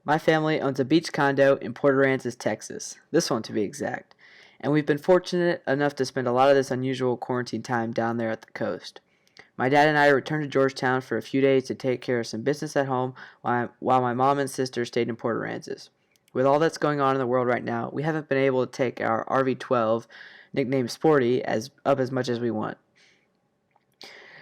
My family owns a beach condo in Port Aransas, Texas, this one to be exact, and we've been fortunate enough to spend a lot of this unusual quarantine time down there at the coast. My dad and I returned to Georgetown for a few days to take care of some business at home while my mom and sister stayed in Port Aransas. With all that's going on in the world right now, we haven't been able to take our RV-12, nicknamed Sportie, up as much as we want.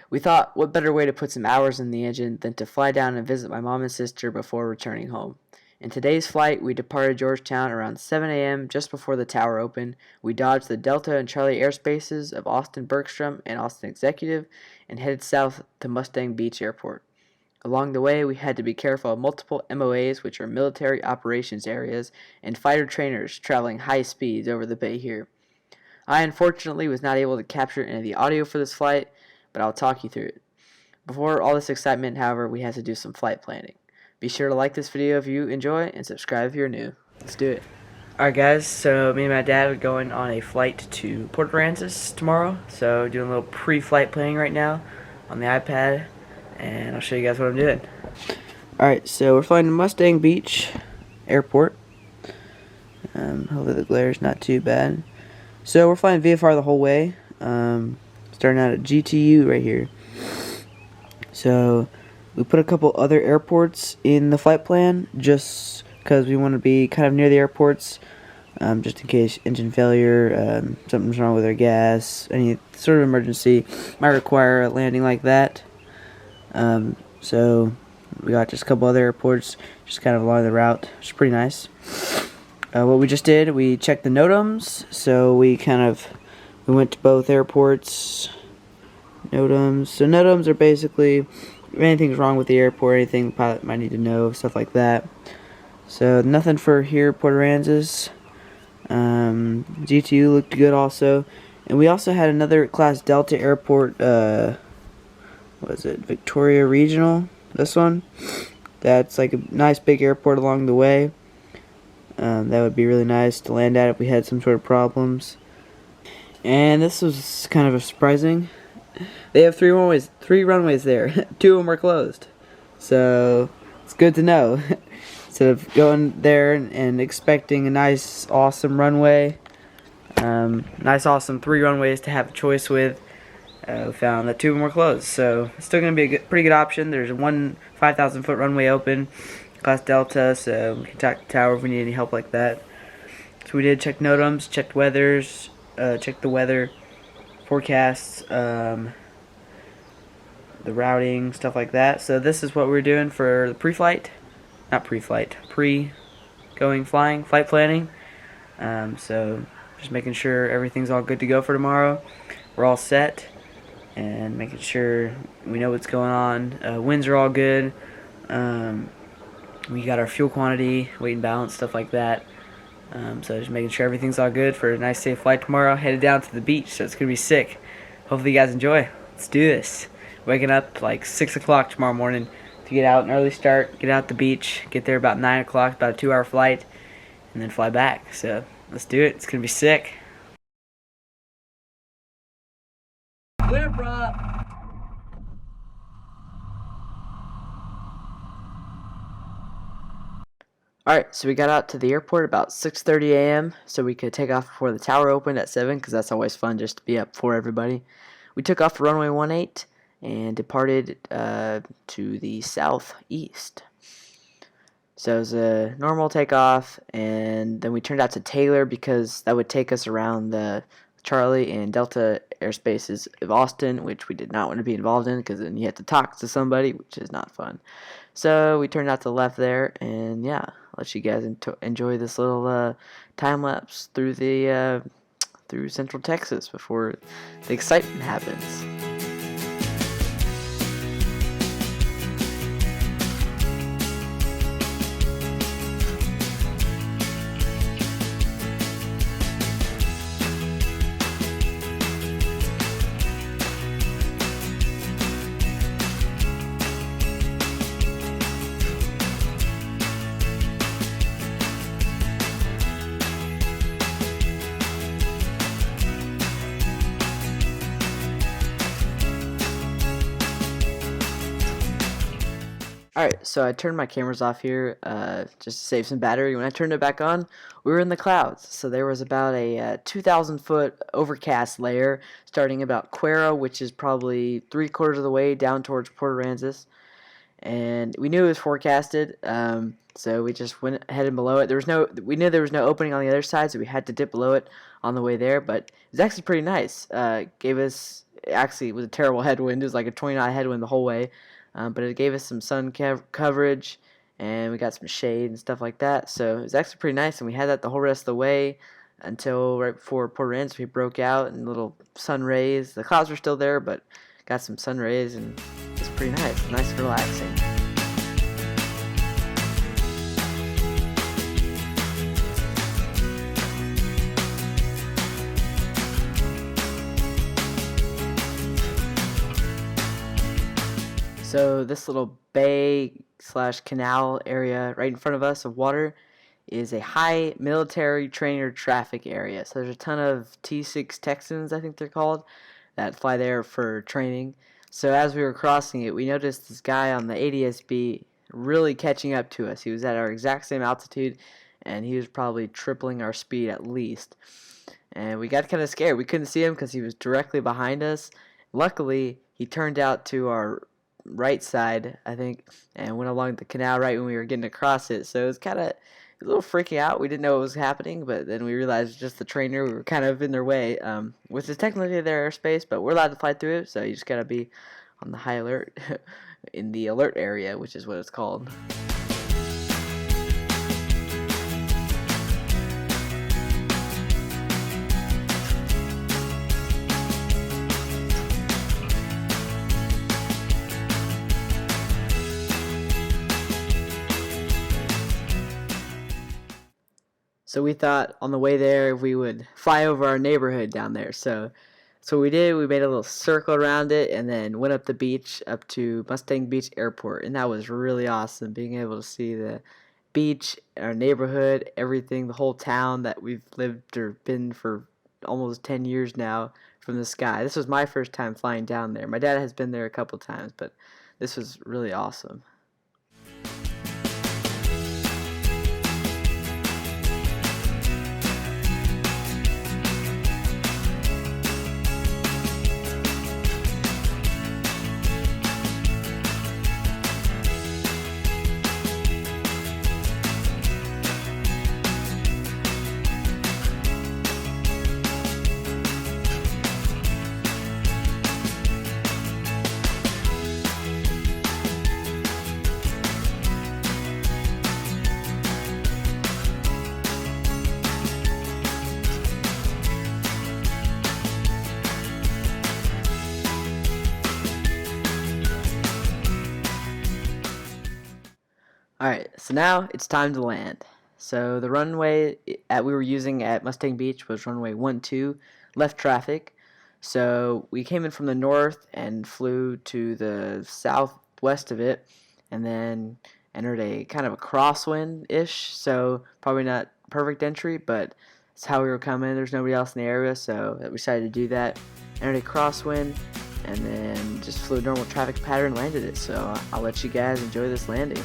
We thought, what better way to put some hours in the engine than to fly down and visit my mom and sister before returning home. In today's flight, we departed Georgetown around 7 a.m. just before the tower opened. We dodged the Delta and Charlie airspaces of Austin Bergstrom and Austin Executive and headed south to Mustang Beach Airport. Along the way, we had to be careful of multiple MOAs, which are military operations areas, and fighter trainers traveling high speeds over the bay here. I unfortunately was not able to capture any of the audio for this flight, but I'll talk you through it. Before all this excitement, however, we had to do some flight planning. Be sure to like this video if you enjoy and subscribe if you're new. Let's do it. Alright guys, so me and my dad are going on a flight to Port Aransas tomorrow. So doing a little pre-flight planning right now on the iPad, and I'll show you guys what I'm doing. Alright, so we're flying to Mustang Beach Airport. Hopefully the glare is not too bad. So we're flying VFR the whole way. Starting out at GTU right here. So we put a couple other airports in the flight plan just because we want to be kind of near the airports, just in case engine failure, something's wrong with our gas, any sort of emergency might require a landing like that. So we got just a couple other airports just kind of along the route, which is pretty nice. What we just did, we checked the NOTAMs, so we went to both airports. NOTAMs. So NOTAMs are basically if anything's wrong with the airport, anything the pilot might need to know, stuff like that. So nothing for here, Port Aransas. GTU looked good also. And we also had another Class Delta airport, what is it, Victoria Regional, this one. That's like a nice big airport along the way. That would be really nice to land at if we had some sort of problems. And this was kind of surprising. They have three runways there. Two of them are closed. So it's good to know. Instead of going there and expecting a nice, awesome runway, nice, awesome 3 runways to have a choice with, we found that 2 of them were closed. So it's still going to be a pretty good option. There's one 5,000-foot runway open, Class Delta, so we can talk to the tower if we need any help like that. So we did check NOTAMs, checked weathers, checked the weather forecasts, the routing, stuff like that. So this is what we're doing for the pre-flight, pre-going flying, flight planning. So just making sure everything's all good to go for tomorrow. We're all set and making sure we know what's going on. Winds are all good. We got our fuel quantity, weight and balance, stuff like that. So just making sure everything's all good for a nice safe flight tomorrow. Headed down to the beach, so it's going to be sick. Hopefully you guys enjoy. Let's do this. Waking up like 6 o'clock tomorrow morning to get out, an early start, get out the beach, get there about 9 o'clock, about a 2-hour flight, and then fly back. So let's do it. It's going to be sick. Clear, prop. Alright, so we got out to the airport about 6:30 a.m. so we could take off before the tower opened at 7, because that's always fun just to be up for everybody. We took off for runway 18 and departed to the southeast. So it was a normal takeoff, and then we turned out to Taylor because that would take us around the Charlie and Delta airspaces of Austin, which we did not want to be involved in because then you have to talk to somebody, which is not fun. So we turned out to the left there, and yeah, I'll let you guys enjoy this little time lapse through the through Central Texas before the excitement happens. Alright, so I turned my cameras off here just to save some battery. When I turned it back on, we were in the clouds. So there was about a 2,000 foot overcast layer starting about Cuero, which is probably 3/4 of the way down towards Port Aransas. And we knew it was forecasted, so we just went ahead and below it. We knew there was no opening on the other side, so we had to dip below it on the way there. But it was actually pretty nice. Actually, it was a terrible headwind. It was like a 20-knot headwind the whole way. But it gave us some sun coverage, and we got some shade and stuff like that. So it was actually pretty nice, and we had that the whole rest of the way until right before Port Aransas we broke out and little sun rays. The clouds were still there, but got some sun rays, and it's pretty nice and relaxing. So this little bay slash canal area right in front of us of water is a high military trainer traffic area. So there's a ton of T6 Texans, I think they're called, that fly there for training. So as we were crossing it, we noticed this guy on the ADS-B really catching up to us. He was at our exact same altitude, and he was probably tripling our speed at least. And we got kind of scared. We couldn't see him because he was directly behind us. Luckily, he turned out to our right side, I think, and went along the canal right when we were getting across it. So it was kind of a little freaking out. We didn't know what was happening, but then we realized it was just the trainer. We were kind of in their way, which is technically their airspace, but we're allowed to fly through it, so you just gotta be on the high alert in the alert area, which is what it's called. So we thought on the way there we would fly over our neighborhood down there. So we did. We made a little circle around it and then went up the beach up to Mustang Beach Airport. And that was really awesome, being able to see the beach, our neighborhood, everything, the whole town that we've lived or been for almost 10 years now from the sky. This was my first time flying down there. My dad has been there a couple times, but this was really awesome. Alright, so now it's time to land. So the runway that we were using at Mustang Beach was runway 12, left traffic. So we came in from the north and flew to the southwest of it, and then entered a kind of a crosswind-ish, so probably not perfect entry, but it's how we were coming. There's nobody else in the area, so we decided to do that. Entered a crosswind, and then just flew a normal traffic pattern and landed it. So I'll let you guys enjoy this landing.